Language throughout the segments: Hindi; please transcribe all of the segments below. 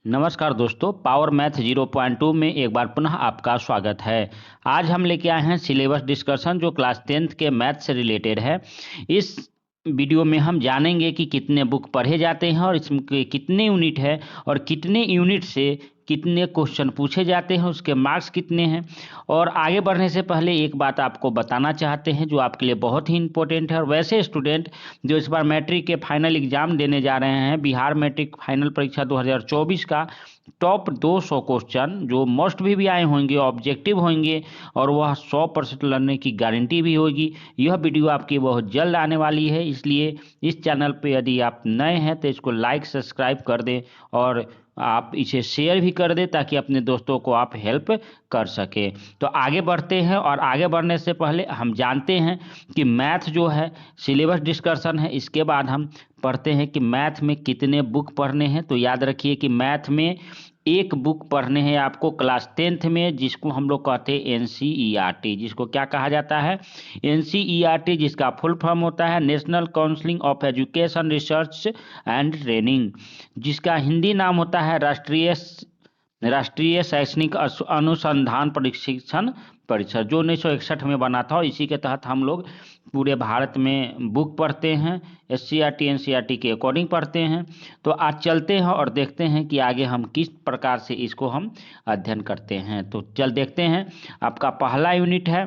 नमस्कार दोस्तों, पावर मैथ 0.2 में एक बार पुनः आपका स्वागत है। आज हम लेके आए हैं सिलेबस डिस्कशन जो क्लास 10th के मैथ से रिलेटेड है। इस वीडियो में हम जानेंगे कि कितने बुक पढ़े जाते हैं और इसमें कितने यूनिट है और कितने यूनिट से कितने क्वेश्चन पूछे जाते हैं, उसके मार्क्स कितने हैं। और आगे बढ़ने से पहले एक बात आपको बताना चाहते हैं जो आपके लिए बहुत ही इंपॉर्टेंट है। और वैसे स्टूडेंट जो इस बार मैट्रिक के फाइनल एग्जाम देने जा रहे हैं, बिहार मैट्रिक फाइनल परीक्षा 2024 का टॉप 200 क्वेश्चन जो मोस्ट भी आए होंगे, ऑब्जेक्टिव होंगे और वह 100% लर्निंग की गारंटी भी होगी, यह वीडियो आपकी बहुत जल्द आने वाली है। इसलिए इस चैनल पे यदि आप नए हैं तो इसको लाइक सब्सक्राइब कर दें और आप इसे शेयर भी कर दें ताकि अपने दोस्तों को आप हेल्प कर सके। तो आगे बढ़ते हैं और आगे बढ़ने से पहले हम जानते हैं कि मैथ जो है सिलेबस डिस्कशन है, इसके बाद हम पढ़ते हैं कि मैथ में कितने बुक पढ़ने हैं। तो याद रखिए कि मैथ में एक बुक पढ़ने हैं आपको क्लास 10th में, जिसको हम लोग कहते हैं NCERT। जिसको क्या कहा जाता है? NCERT, जिसका फुल फॉर्म होता है national council of education research and training, जिसका हिंदी नाम होता है राष्ट्रीय शैक्षणिक अनुसंधान प्रशिक्षण परिषद, जो 1961 में बना था। और इसी के तहत हम लोग पूरे भारत में बुक पढ़ते हैं, SCERT NCERT के अकॉर्डिंग पढ़ते हैं। तो आज चलते हैं और देखते हैं कि आगे हम किस प्रकार से इसको हम अध्ययन करते हैं। तो चल देखते हैं। आपका पहला यूनिट है।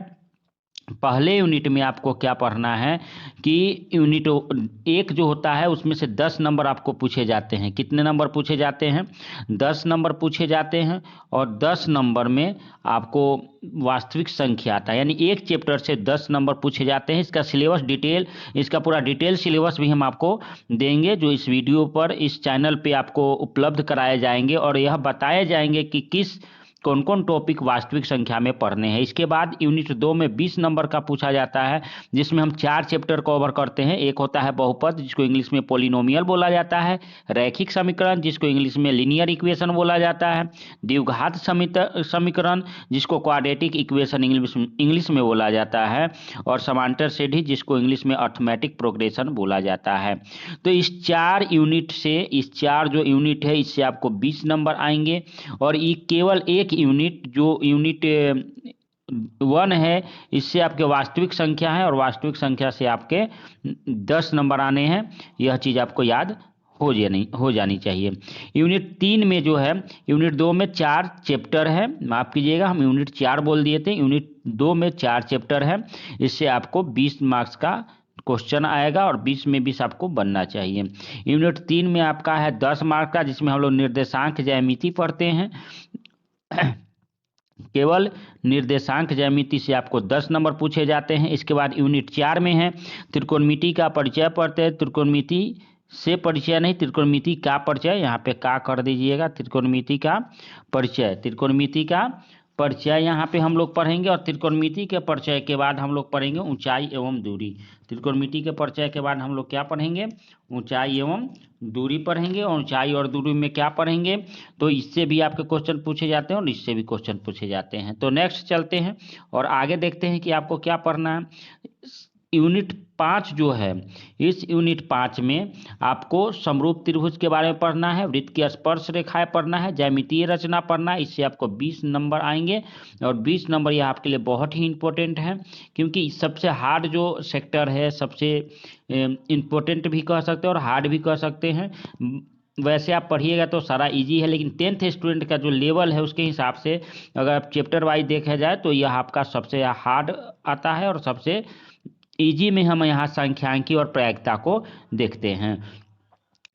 पहले यूनिट में आपको क्या पढ़ना है कि यूनिट एक जो होता है उसमें से 10 नंबर आपको पूछे जाते हैं। कितने नंबर पूछे जाते हैं? 10 नंबर पूछे जाते हैं। और 10 नंबर में आपको वास्तविक संख्या आता है, यानी एक चैप्टर से 10 नंबर पूछे जाते हैं। इसका सिलेबस डिटेल, इसका पूरा डिटेल सिलेबस भी हम आपको देंगे, जो इस वीडियो पर इस चैनल पे आपको उपलब्ध कराए जाएंगे। और यह बताए जाएंगे कि कौन कौन टॉपिक वास्तविक संख्या में पढ़ने हैं। इसके बाद यूनिट 2 में 20 नंबर का पूछा जाता है, जिसमें हम 4 चैप्टर कवर करते हैं। एक होता है बहुपद, जिसको इंग्लिश में पॉलिनोमियल बोला जाता है। रैखिक समीकरण, जिसको इंग्लिश में लीनियर इक्वेशन बोला जाता है। द्विघात समीकरण, जिसको क्वाड्रेटिक इक्वेशन इंग्लिश में बोला जाता है। और समांतर श्रेणी, जिसको इंग्लिश में अर्थमेटिक प्रोग्रेशन बोला जाता है। तो इस 4 यूनिट से, इस 4 जो यूनिट है, इससे आपको 20 नंबर आएंगे। और ये केवल एक यूनिट, जो यूनिट 1 है, इससे आपके वास्तविक संख्या है और वास्तविक संख्या से आपके 10 नंबर आने हैं। यह चीज़ आपको याद हो जानी चाहिए। यूनिट 3 में जो है, यूनिट 2 में 4 चैप्टर है, माफ़ कीजिएगा हम यूनिट 4 बोल दिए थे। यूनिट 2 में 4 चैप्टर है। इससे आपको 20 मार्क्स का क्वेश्चन आएगा और 20 में 20 आपको बनना चाहिए। यूनिट 3 में आपका है 10 मार्क का, जिसमें हम लोग निर्देशांक ज्यामिति पढ़ते हैं। केवल निर्देशांक ज्यामिति से आपको 10 नंबर पूछे जाते हैं। इसके बाद यूनिट 4 में है त्रिकोणमिति का परिचय पढ़ते हैं। त्रिकोणमिति से परिचय नहीं, त्रिकोणमिति का परिचय, यहाँ पे का कर दीजिएगा। त्रिकोणमिति का परिचय, त्रिकोणमिति का परिचय यहाँ पे हम लोग पढ़ेंगे। और त्रिकोणमिति के परिचय के बाद हम लोग पढ़ेंगे ऊंचाई एवं दूरी। त्रिकोणमिति के परिचय के बाद हम लोग क्या पढ़ेंगे? ऊंचाई एवं दूरी पढ़ेंगे। और ऊंचाई और दूरी में क्या पढ़ेंगे? तो इससे भी आपके क्वेश्चन पूछे जाते हैं और इससे भी क्वेश्चन पूछे जाते हैं। तो नेक्स्ट चलते हैं और आगे देखते हैं कि आपको क्या पढ़ना है। यूनिट 5 जो है, इस यूनिट 5 में आपको समरूप त्रिभुज के बारे में पढ़ना है, वृत्त की स्पर्श रेखाएं पढ़ना है, ज्यामितीय रचना पढ़ना है। इससे आपको 20 नंबर आएंगे। और 20 नंबर यह आपके लिए बहुत ही इंपॉर्टेंट है, क्योंकि सबसे हार्ड जो सेक्टर है, सबसे इम्पोर्टेंट भी कह सकते हैं और हार्ड भी कह सकते हैं। वैसे आप पढ़िएगा तो सारा इजी है, लेकिन 10th स्टूडेंट का जो लेवल है उसके हिसाब से अगर आप चैप्टर वाइज देखा जाए तो यह आपका सबसे हार्ड आता है। और सबसे इजी में हम यहाँ सांख्यिकी और प्रायिकता को देखते हैं।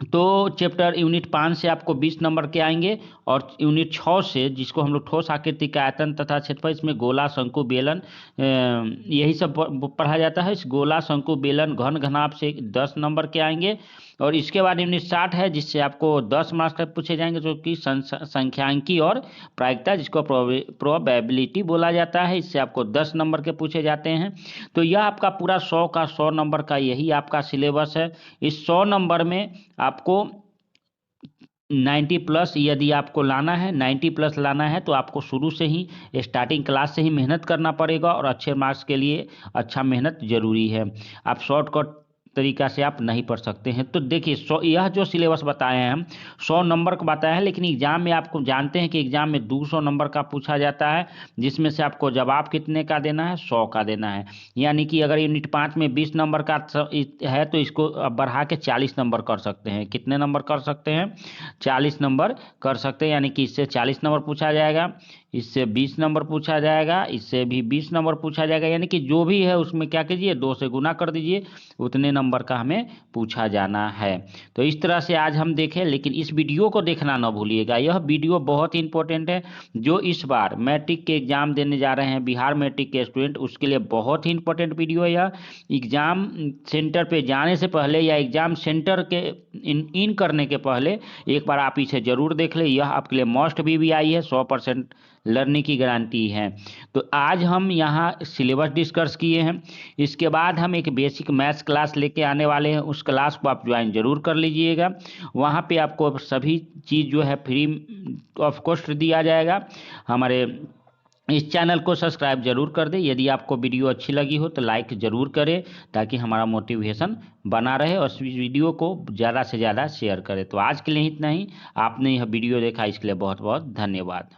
तो चैप्टर यूनिट 5 से आपको 20 नंबर के आएंगे। और यूनिट 6 से, जिसको हम लोग ठोस आकृति का आयतन तथा क्षेत्रफल, इसमें गोला, शंकु, बेलन, यही सब पढ़ा जाता है। इस गोला, शंकु, बेलन, घन, घनाभ से 10 नंबर के आएंगे। और इसके बाद यूनिट 60 है, जिससे आपको 10 मार्क्स का पूछे जाएंगे, जो कि सांख्यिकी और प्रायिकता, जिसको प्रोबेबिलिटी बोला जाता है। इससे आपको 10 नंबर के पूछे जाते हैं। तो यह आपका पूरा 100 का 100 नंबर का यही आपका सिलेबस है। इस 100 नंबर में आपको 90 प्लस यदि आपको लाना है, 90 प्लस लाना है, तो आपको शुरू से ही स्टार्टिंग क्लास से ही मेहनत करना पड़ेगा। और अच्छे मार्क्स के लिए अच्छा मेहनत जरूरी है। आप शॉर्टकट तरीका से आप नहीं पढ़ सकते हैं। तो देखिए यह जो सिलेबस बताए हैं हम 100 नंबर का बताया है, लेकिन एग्जाम में आपको जानते हैं कि एग्जाम में 200 नंबर का पूछा जाता है, जिसमें से आपको जवाब कितने का देना है, 100 का देना है। यानी कि अगर यूनिट 5 में 20 नंबर का है तो इसको अब बढ़ा के 40 नंबर कर सकते हैं। कितने नंबर कर सकते हैं, 40 नंबर कर सकते हैं। यानी कि इससे 40 नंबर पूछा जाएगा, इससे 20 नंबर पूछा जाएगा, इससे भी 20 नंबर पूछा जाएगा। यानी कि जो भी है उसमें क्या कीजिए, 2 से गुना कर दीजिए, उतने नंबर का हमें पूछा जाना है। तो इस तरह से आज हम देखें, लेकिन इस वीडियो को देखना ना भूलिएगा। यह वीडियो बहुत ही इंपॉर्टेंट है। जो इस बार मैट्रिक के एग्जाम देने जा रहे हैं, बिहार मैट्रिक के स्टूडेंट, उसके लिए बहुत ही इंपॉर्टेंट वीडियो है यह। एग्जाम सेंटर पे जाने से पहले या एग्जाम सेंटर के इन करने के पहले एक बार आप इसे जरूर देख लें। यह आपके लिए मस्ट भी आई है, 100% लर्निंग की गारंटी है। तो आज हम यहाँ सिलेबस डिस्कस किए हैं। इसके बाद हम एक बेसिक मैथ्स क्लास लेके आने वाले हैं, उस क्लास को आप ज्वाइन जरूर कर लीजिएगा। वहाँ पे आपको सभी चीज़ जो है फ्री ऑफ कॉस्ट दिया जाएगा। हमारे इस चैनल को सब्सक्राइब जरूर कर दें। यदि आपको वीडियो अच्छी लगी हो तो लाइक ज़रूर करें, ताकि हमारा मोटिवेशन बना रहे, और इस वीडियो को ज़्यादा से ज़्यादा शेयर करें। तो आज के लिए इतना ही। आपने यह वीडियो देखा, इसके लिए बहुत बहुत धन्यवाद।